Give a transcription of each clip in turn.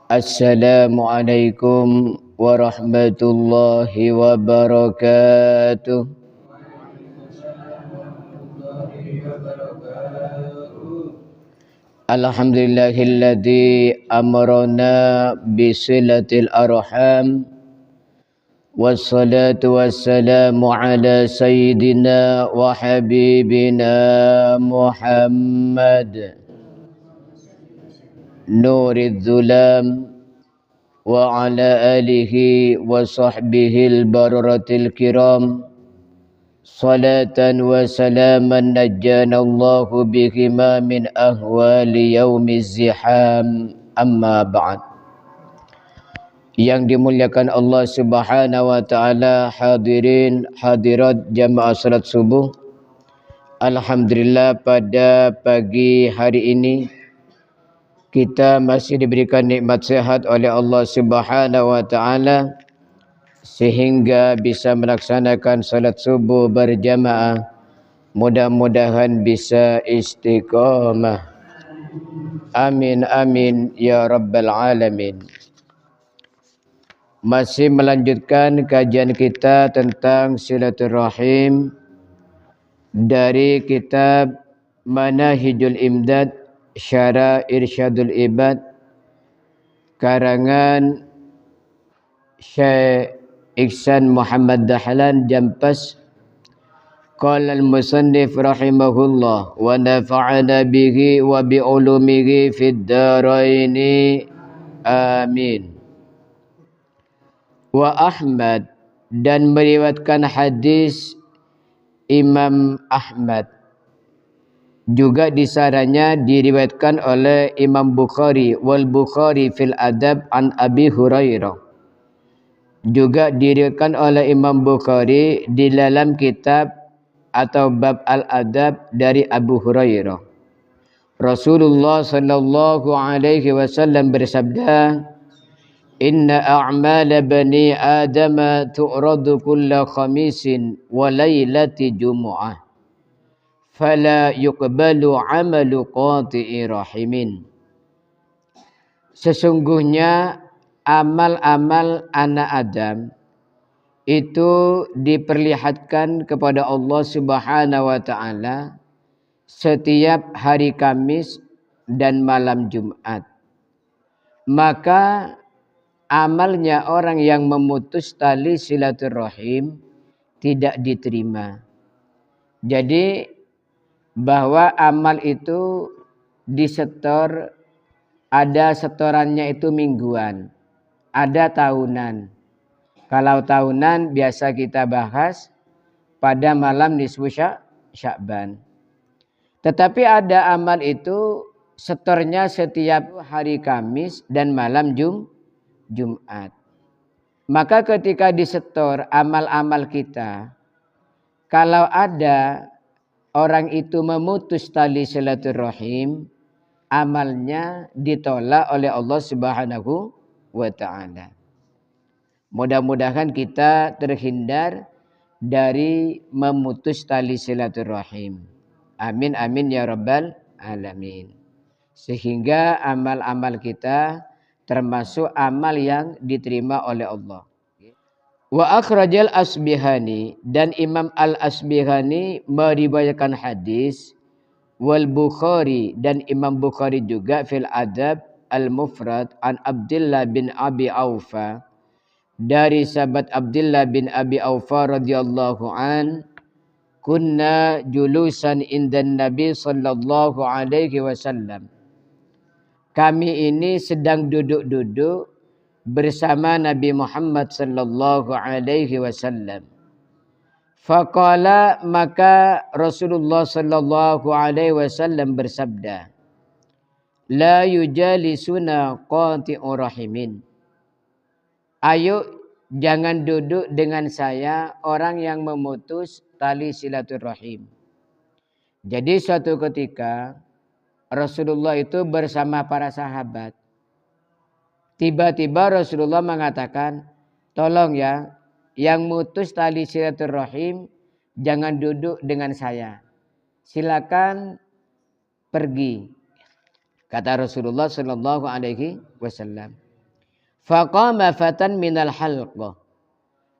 Assalamualaikum warahmatullahi wabarakatuh. Alhamdulillahilladzi amarana bisilatil arham. Wassalatu wassalamu ala sayyidina wa habibina Muhammad Nuridz Zulam wa ala alihi wa sahbihil bararatil kiram. Salatan wa salaman najjana Allahu bihima min ahwali yaumiz ziham. Amma ba'd. Yang dimuliakan Allah Subhanahu wa taala, hadirin hadirat jamaah salat subuh. Alhamdulillah pada pagi hari ini kita masih diberikan nikmat sehat oleh Allah Subhanahu wa taala sehingga bisa melaksanakan salat subuh berjamaah. Mudah-mudahan bisa istiqamah. Amin amin ya rabbal alamin. Masih melanjutkan kajian kita tentang silaturahim dari kitab Manahijul Imdad Syara Irsyadul Ibad karangan Syekh Ihsan Muhammad Dahlan Jampas. Qala al-musannif rahimahullah wa nafa'ana bihi wa bi ulumihi fid dharaini amin. Wa Ahmad, dan meriwayatkan hadis Imam Ahmad. Juga disarannya diriwayatkan oleh Imam Bukhari wal Bukhari fil adab an Abi Hurairah. Juga diriwayatkan oleh Imam Bukhari di dalam kitab atau bab al-adab dari Abu Hurairah. Rasulullah sallallahu alaihi wasallam bersabda, Inna a'mala bani Adam tu'radu kulla khamisin wa laylati jumu'ah. Fala yuqbalu amalu qati'i rahimin. Sesungguhnya amal-amal anak Adam itu diperlihatkan kepada Allah Subhanahu wa taala setiap hari Kamis dan malam Jumat. Maka amalnya orang yang memutus tali silaturahim tidak diterima. Jadi bahwa amal itu disetor, ada setorannya itu mingguan, ada tahunan. Kalau tahunan biasa kita bahas pada malam nisfu Sya'ban. Tetapi ada amal itu setornya setiap hari Kamis dan malam Jumat. Maka ketika disetor amal-amal kita, kalau ada orang itu memutus tali silaturahim, amalnya ditolak oleh Allah Subhanahu wa taala. Mudah-mudahan kita terhindar dari memutus tali silaturahim. Amin amin ya rabbal alamin. Sehingga amal-amal kita termasuk amal yang diterima oleh Allah. Wa akhrajal Asbihani, dan Imam Al-Asbihani meriwayatkan hadis wal Bukhari, dan Imam Bukhari juga fil adab al-mufrad an Abdullah bin Abi Aufa, dari sahabat Abdullah bin Abi Aufa radhiyallahu an, kunna julusan indan Nabi sallallahu alaihi wasallam. Kami ini sedang duduk-duduk bersama Nabi Muhammad sallallahu alaihi wasallam. Faqala, maka Rasulullah sallallahu alaihi wasallam bersabda, la yujalisuna qati'ur rahimin. Ayo jangan duduk dengan saya orang yang memutus tali silaturahim. Jadi suatu ketika Rasulullah itu bersama para sahabat. Tiba-tiba Rasulullah mengatakan, tolong ya, yang mutus tali silaturahim jangan duduk dengan saya. Silakan pergi. Kata Rasulullah sallallahu alaihi wasallam. Faqama fatan minal halqah.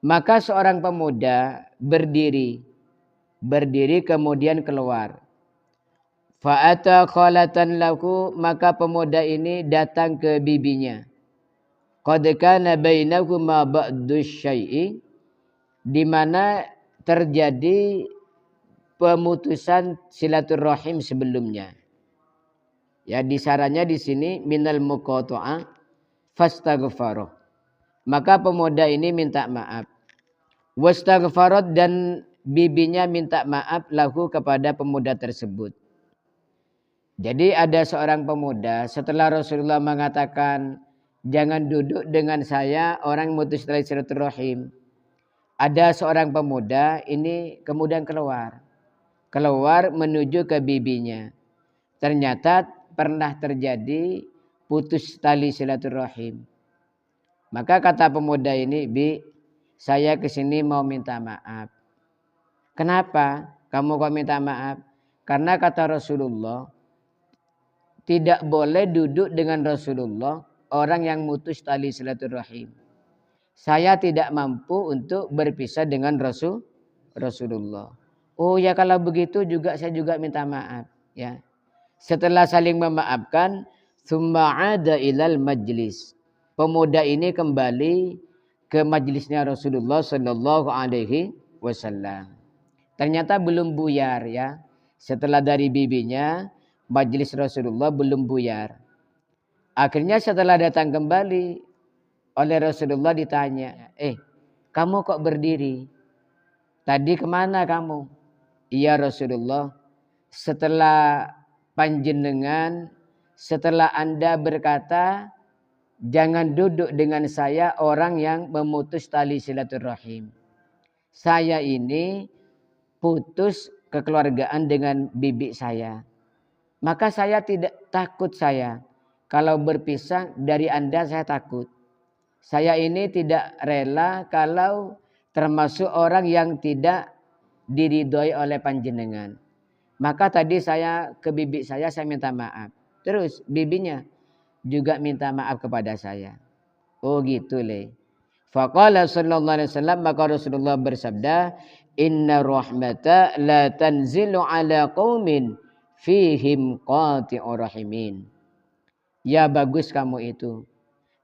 Maka seorang pemuda berdiri kemudian keluar. Fa'ata khalatan lahu, maka pemuda ini datang ke bibinya. Qad kana bainahuma ba'du syai'i, di mana terjadi pemutusan silaturahim sebelumnya. Ya, disarannya di sini minal muqata'ah fastaghfara. Maka pemuda ini minta maaf. Wastaghfarat, dan bibinya minta maaf lahu kepada pemuda tersebut. Jadi ada seorang pemuda setelah Rasulullah mengatakan jangan duduk dengan saya orang mutus tali silaturahim. Ada seorang pemuda ini kemudian keluar menuju ke bibinya. Ternyata pernah terjadi putus tali silaturahim. Maka kata pemuda ini, "Bi, saya kesini mau minta maaf." "Kenapa kamu kok minta maaf?" "Karena kata Rasulullah, tidak boleh duduk dengan Rasulullah orang yang mutus tali silaturahim. Saya tidak mampu untuk berpisah dengan Rasulullah." "Oh ya, kalau begitu juga saya juga minta maaf." Ya. Setelah saling memaafkan, tsumma ada ilal majlis. Pemuda ini kembali ke majlisnya Rasulullah sallallahu alaihi wasallam. Ternyata belum buyar ya. Setelah dari bibinya, majlis Rasulullah belum buyar. Akhirnya setelah datang kembali oleh Rasulullah ditanya, kamu kok berdiri? Tadi kemana kamu?" "Iya Rasulullah, setelah Anda berkata jangan duduk dengan saya orang yang memutus tali silaturahim. Saya ini putus kekeluargaan dengan bibi saya. Maka saya tidak takut saya. Kalau berpisah dari Anda saya takut. Saya ini tidak rela kalau termasuk orang yang tidak diridhoi oleh panjenengan. Maka tadi saya ke bibi saya minta maaf. Terus bibinya juga minta maaf kepada saya." "Oh gitu le." Faqala sallallahu alaihi wasallam, maka Rasulullah bersabda, "Inna rahmata la tanzilu ala qaumin fihim qati'ur rahimin." Ya bagus kamu itu.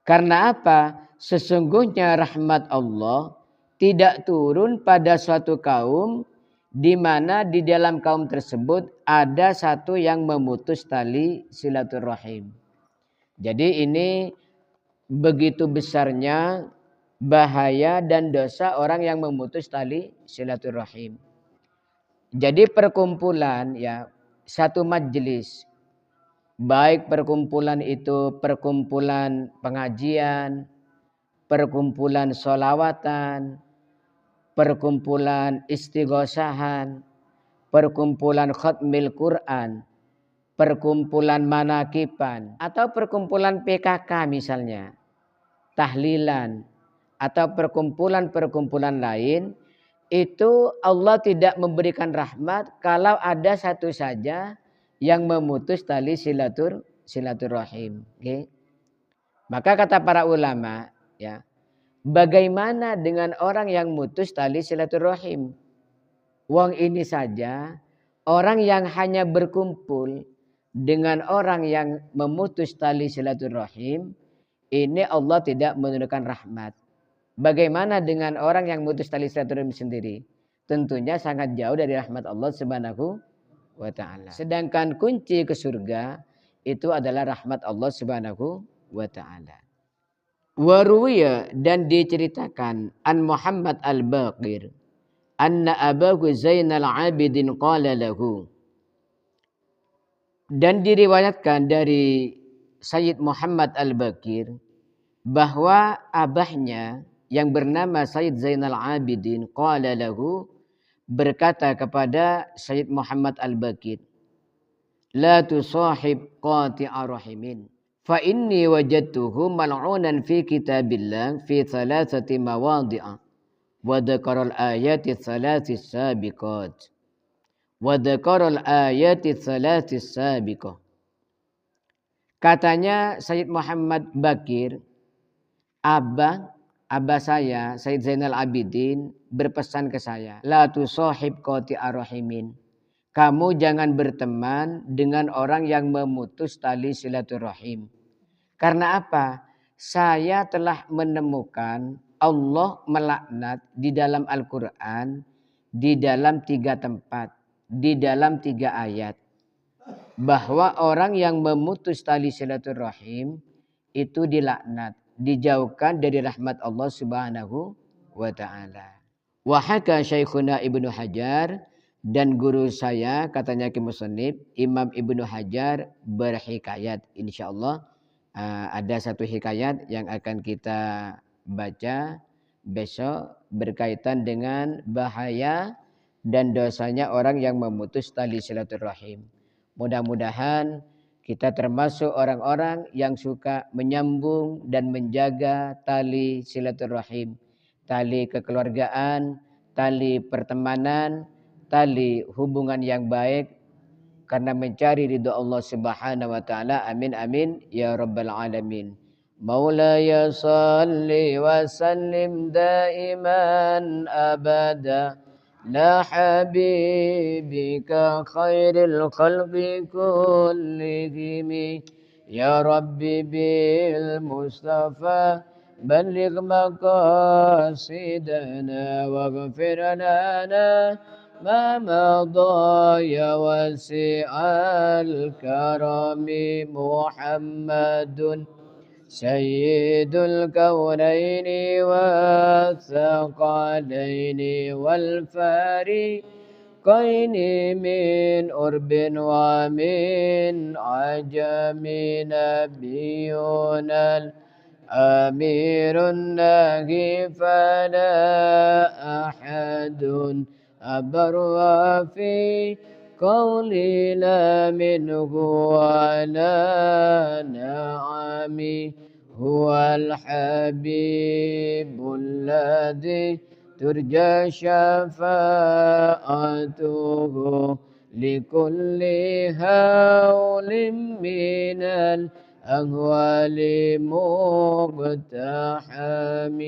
Karena apa? Sesungguhnya rahmat Allah tidak turun pada suatu kaum di mana di dalam kaum tersebut ada satu yang memutus tali silaturahim. Jadi ini begitu besarnya bahaya dan dosa orang yang memutus tali silaturahim. Jadi perkumpulan ya, satu majelis, baik perkumpulan itu perkumpulan pengajian, perkumpulan sholawatan, perkumpulan istighosahan, perkumpulan khatmil Quran, perkumpulan manakiban, atau perkumpulan PKK misalnya, tahlilan, atau perkumpulan-perkumpulan lain, itu Allah tidak memberikan rahmat kalau ada satu saja yang memutus tali silaturahim. Okay? Maka kata para ulama, ya, bagaimana dengan orang yang mutus tali silaturahim? Wong ini saja orang yang hanya berkumpul dengan orang yang memutus tali silaturahim, ini Allah tidak menurunkan rahmat. Bagaimana dengan orang yang memutus tali silaturahim sendiri? Tentunya sangat jauh dari rahmat Allah Subhanahu wa ta'ala. Sedangkan kunci ke surga itu adalah rahmat Allah Subhanahu wa ta'ala. Waruwiya, dan diceritakan an Muhammad al-Baqir anna abahu Zainal Abidin qala lahu, dan diriwayatkan dari Sayyid Muhammad al-Baqir bahwa abahnya yang bernama Sayyid Zainal Abidin qala lahu, berkata kepada Sayyid Muhammad al-Baqir, "La tusahib qati'a rahimin, fa inni wajadtuhu mal'unan fi kitabillah fi thalathati mawadhi'a wa dzakara al-ayati thalathi sabiqat wa dzakara al-ayati thalathi sabiqah." Katanya Sayyid Muhammad Bakir, Abah saya, Said Zainal Abidin, berpesan ke saya, la tusahib qati'ar rahimin. Kamu jangan berteman dengan orang yang memutus tali silaturahim. Karena apa? Saya telah menemukan Allah melaknat di dalam Al-Quran, di dalam 3 tempat, di dalam 3 ayat. Bahwa orang yang memutus tali silaturahim itu dilaknat, dijauhkan dari rahmat Allah Subhanahu wa taala. Wa haka Syekhuna Ibnu Hajar, dan guru saya katanya Ki Musannif Imam Ibnu Hajar berhikayat, insyaallah ada satu hikayat yang akan kita baca besok berkaitan dengan bahaya dan dosanya orang yang memutus tali silaturahim. Mudah-mudahan kita termasuk orang-orang yang suka menyambung dan menjaga tali silaturahim, tali kekeluargaan, tali pertemanan, tali hubungan yang baik karena mencari ridha Allah Subhanahu wa taala. Amin amin ya rabbal alamin. Maulaya salli wa sallim daiman abada la habibika khairil khalqi kullihim ya rabbi bil mustafa balligh maqasidana waghfir lana ما مضى يا واسع الكرم محمد سيد الكونين والثقلين والفريقين من أرب ومن عجم نبينا الأمير الناهي فلا أحد أبر في قولنا منه ولا نعمي هو الحبيب الذي ترجى شفاعته لكل هول من الأهوال مقتحم.